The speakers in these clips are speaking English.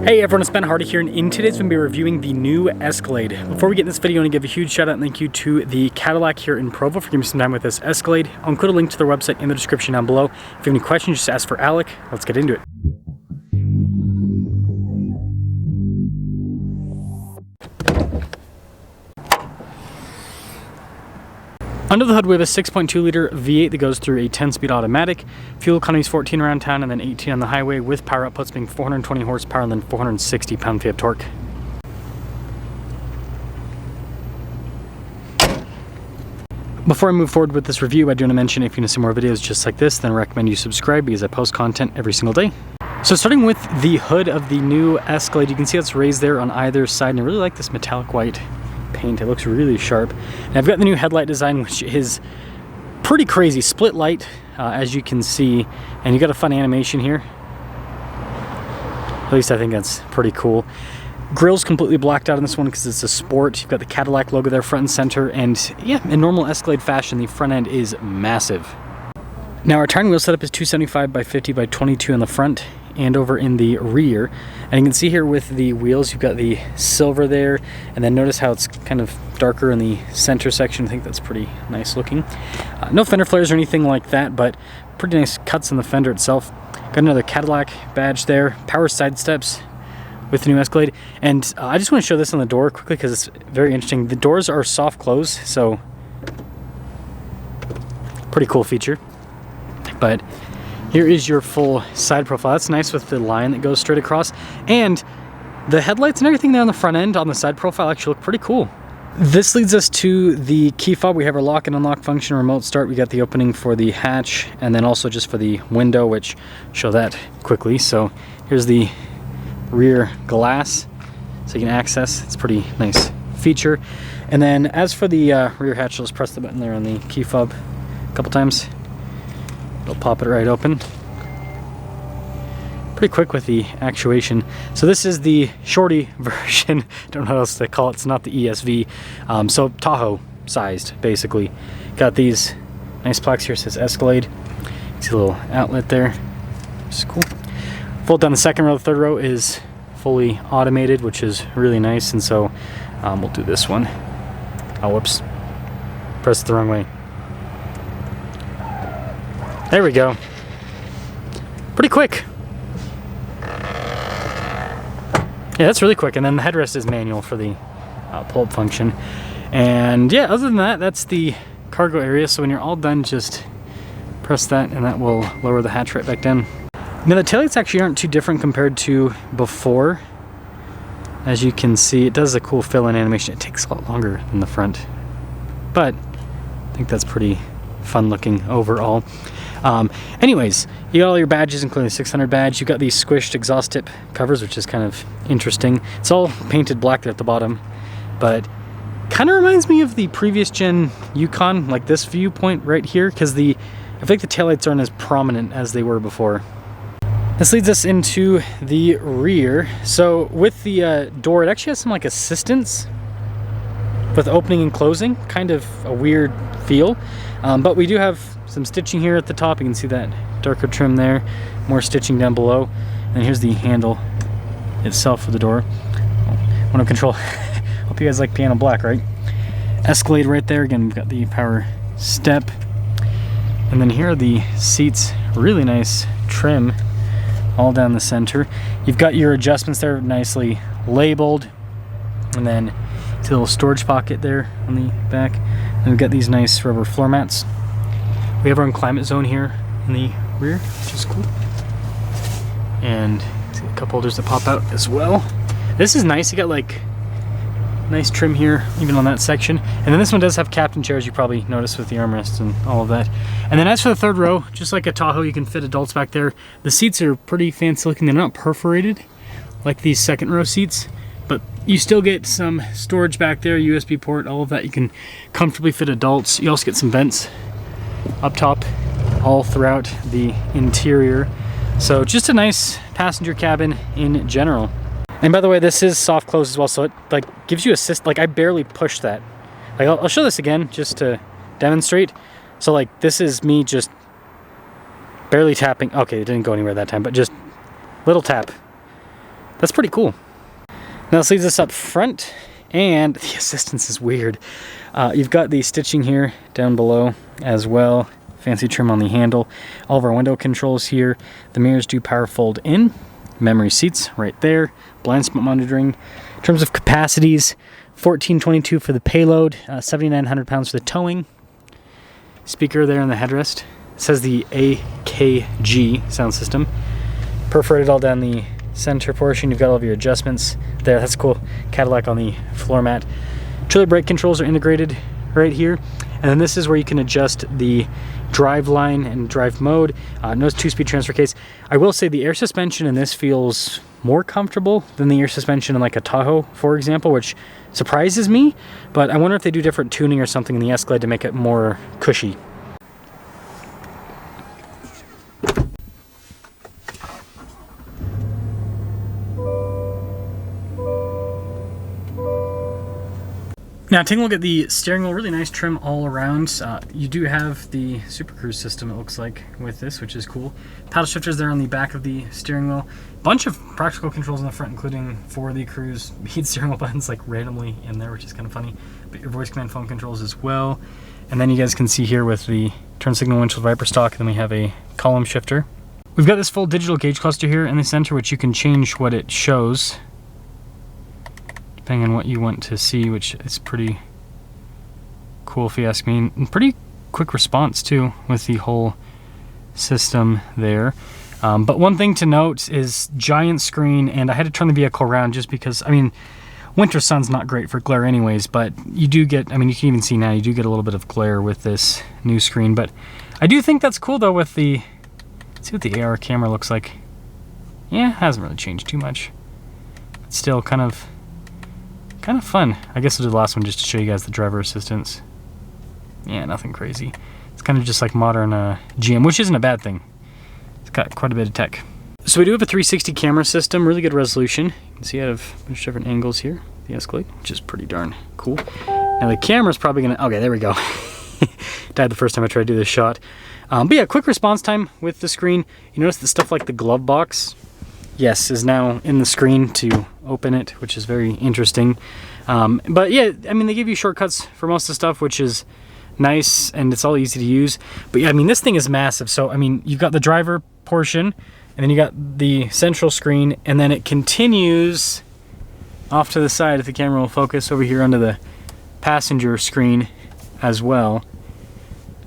Hey everyone, it's Ben Hardy here, and in today's we're going to be reviewing the new Escalade. Before we get in this video, I want to give a huge shout out and thank you to the Cadillac here in Provo for giving me some time with this Escalade. I'll include a link to their website in the description down below. If you have any questions, just ask for Alec. Let's get into it. Under the hood we have a 6.2 liter V8 that goes through a 10-speed automatic. Fuel economy is 14 around town and then 18 on the highway, with power outputs being 420 horsepower and then 460 pound-feet of torque. Before I move forward with this review, I do want to mention if you want to see more videos just like this, then I recommend you subscribe because I post content every single day. So starting with the hood of the new Escalade, you can see it's raised there on either side, and I really like this metallic white paint. It looks really sharp. And I've got the new headlight design, which is pretty crazy. Split light, as you can see, and you got a fun animation here. At least I think that's pretty cool. Grill's completely blacked out in this one because it's a Sport. You've got the Cadillac logo there front and center, and yeah, in normal Escalade fashion, the front end is massive. Now our tire and wheel setup is 275 by 50 by 22 in the front and over in the rear, and you can see here with the wheels you've got the silver there, and then notice how it's kind of darker in the center section. I think that's pretty nice looking. No fender flares or anything like that, but pretty nice cuts in the fender itself. Got another Cadillac badge there, power side steps with the new Escalade, and I just want to show this on the door quickly because it's very interesting. The doors are soft close, so pretty cool feature. But here is your full side profile. That's nice with the line that goes straight across. And the headlights and everything there on the front end on the side profile actually look pretty cool. This leads us to the key fob. We have our lock and unlock function, remote start. We got the opening for the hatch, and then also just for the window, which show that quickly. So here's the rear glass, so you can access. It's a pretty nice feature. And then as for the rear hatch, just press the button there on the key fob a couple times. It'll pop it right open. Pretty quick with the actuation. So this is the shorty version. Don't know what else to call it. It's not the ESV. So Tahoe sized, basically. Got these nice plaques here. It says Escalade. See a little outlet there, which is cool. Fold down the second row. The third row is fully automated, which is really nice. And so we'll do this one. Oh, whoops. Pressed it the wrong way. There we go. Pretty quick. Yeah, that's really quick. And then the headrest is manual for the pull-up function. And yeah, other than that, that's the cargo area. So when you're all done, just press that and that will lower the hatch right back down. Now the taillights actually aren't too different compared to before. As you can see, it does a cool fill-in animation. It takes a lot longer than the front, but I think that's pretty fun looking overall. Anyways, you got all your badges, including the 600 badge. You got these squished exhaust tip covers, which is kind of interesting. It's all painted black there at the bottom, but kind of reminds me of the previous gen Yukon, like this viewpoint right here, because I think the taillights aren't as prominent as they were before. This leads us into the rear. So with the door, it actually has some like assistance with opening and closing, kind of a weird feel, but we do have some stitching here at the top. You can see that darker trim there, more stitching down below, and here's the handle itself for the door. Window control. Hope you guys like piano black, right? Escalade right there. Again, we've got the power step, and then here are the seats. Really nice trim all down the center. You've got your adjustments there nicely labeled, and then it's a little storage pocket there on the back, and we've got these nice rubber floor mats. We have our own climate zone here in the rear, which is cool. And see a cup holders that pop out as well. This is nice. You got like nice trim here, even on that section. And then this one does have captain chairs, you probably noticed, with the armrests and all of that. And then as for the third row, just like a Tahoe, you can fit adults back there. The seats are pretty fancy looking. They're not perforated like these second row seats, but you still get some storage back there, USB port, all of that. You can comfortably fit adults. You also get some vents up top all throughout the interior. So just a nice passenger cabin in general. And by the way, this is soft close as well, so it like gives you assist. Like I barely push that. Like I'll show this again just to demonstrate. So like this is me just barely tapping. Okay, it didn't go anywhere that time, but just little tap. that's pretty cool. Now this leads us up front, and the assistance is weird. You've got the stitching here down below as well. Fancy trim on the handle. All of our window controls here. The mirrors do power fold in. Memory seats right there. Blind spot monitoring. In terms of capacities, 1422 for the payload, 7,900 pounds for the towing. Speaker there in the headrest. It says the AKG sound system. Perforated all down the center portion. You've got all of your adjustments there. That's cool. Cadillac on the floor mat. Trailer brake controls are integrated right here. And then this is where you can adjust the drive line and drive mode. No 2-speed transfer case. I will say the air suspension in this feels more comfortable than the air suspension in like a Tahoe, for example, which surprises me. But I wonder if they do different tuning or something in the Escalade to make it more cushy. Now taking a look at the steering wheel, really nice trim all around. You do have the Super Cruise system, it looks like, with this, which is cool. Paddle shifters there on the back of the steering wheel. Bunch of practical controls in the front, including for the cruise heat steering wheel buttons like randomly in there, which is kind of funny. But your voice command phone controls as well. And then you guys can see here with the turn signal windshield wiper stock, then we have a column shifter. We've got this full digital gauge cluster here in the center, which you can change what it shows depending on what you want to see, which is pretty cool if you ask me. And pretty quick response too with the whole system there. But one thing to note is giant screen, and I had to turn the vehicle around just because, I mean, winter sun's not great for glare anyways, but you do get, I mean, you can even see now, you do get a little bit of glare with this new screen. But I do think that's cool though with the, let's see what the AR camera looks like. Yeah, it hasn't really changed too much. It's still kind of fun. I guess I'll do the last one just to show you guys the driver assistance. Yeah, nothing crazy. It's kind of just like modern GM, which isn't a bad thing. It's got quite a bit of tech. So we do have a 360 camera system, really good resolution. You can see out of a bunch of different angles here, the Escalade, which is pretty darn cool. Now the camera's probably gonna, okay, there we go. Died the first time I tried to do this shot. But yeah, quick response time with the screen. You notice that stuff like the glove box, yes, is now in the screen to open it, which is very interesting. But yeah, I mean, they give you shortcuts for most of the stuff, which is nice, and it's all easy to use. But yeah, I mean, this thing is massive. So, I mean, you've got the driver portion, and then you got the central screen, and then it continues off to the side, if the camera will focus, over here onto the passenger screen as well.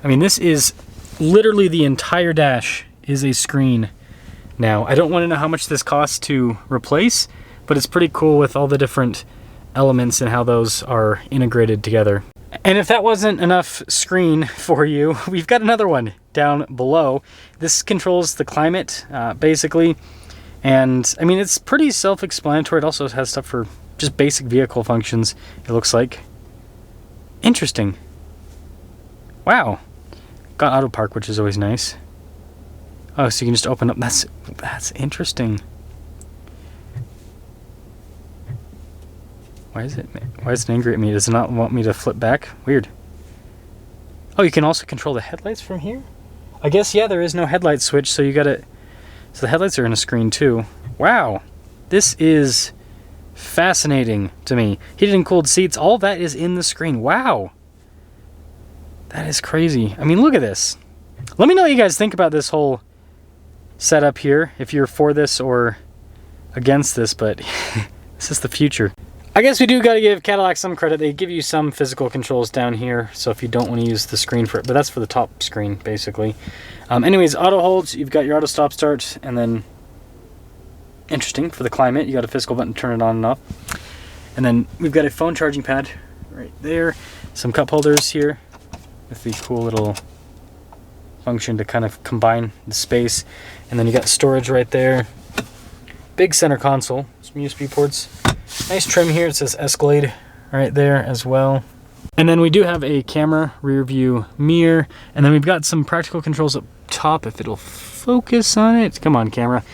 I mean, this is literally the entire dash is a screen now. I don't want to know how much this costs to replace, but it's pretty cool with all the different elements and how those are integrated together. And if that wasn't enough screen for you, we've got another one down below. This controls the climate, basically. And I mean, it's pretty self-explanatory. It also has stuff for just basic vehicle functions, it looks like. Interesting. Wow. Got auto park, which is always nice. Oh, so you can just open up. That's interesting. Why is it angry at me? Does it not want me to flip back? Weird. Oh, you can also control the headlights from here? I guess, yeah, there is no headlight switch, so you gotta... So the headlights are in a screen too. Wow. This is fascinating to me. Heated and cooled seats, all that is in the screen. Wow. That is crazy. I mean, look at this. Let me know what you guys think about this whole setup here, if you're for this or against this, but this is the future. I guess we do got to give Cadillac some credit. They give you some physical controls down here, so if you don't want to use the screen for it, but that's for the top screen, basically. Anyways, auto holds, you've got your auto stop start, and then, interesting, for the climate, you got a physical button to turn it on and off. And then we've got a phone charging pad right there, some cup holders here with the cool little function to kind of combine the space, and then you got storage right there. Big center console, some USB ports. Nice trim here, it says Escalade right there as well. And then we do have a camera, rear view mirror, and then we've got some practical controls up top, if it'll focus on it. Come on, camera.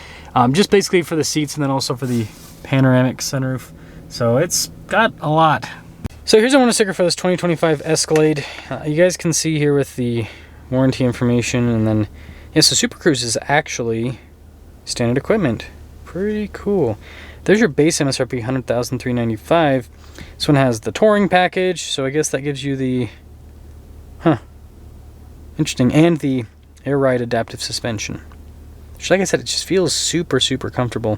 Just basically for the seats and then also for the panoramic sunroof. So it's got a lot. So here's a warranty sticker for this 2025 Escalade. You guys can see here with the warranty information, and then, yeah, so Super Cruise is actually standard equipment. Pretty cool. there's your base MSRP, $100,395. This one has the touring package, so I guess that gives you the, interesting, and the air ride adaptive suspension. Which, like I said, it just feels super, super comfortable.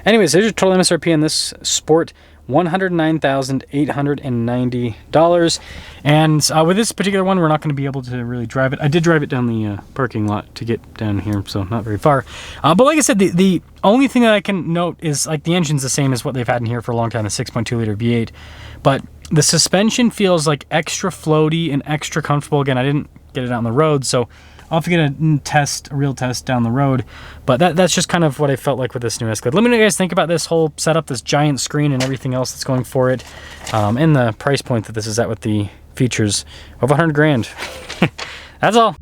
Anyways, there's your total MSRP on this Sport, $109,890. And with this particular one, we're not going to be able to really drive it. I did drive it down the parking lot to get down here, so not very far. But like I said, the only thing that I can note is like the engine's the same as what they've had in here for a long time, the 6.2 liter V8. But the suspension feels like extra floaty and extra comfortable. Again, I didn't get it out on the road, so I'll have to get a real test down the road. But that's just kind of what I felt like with this new Escalade. Let me know what you guys think about this whole setup, this giant screen and everything else that's going for it, and the price point that this is at with the features of 100 grand. That's all.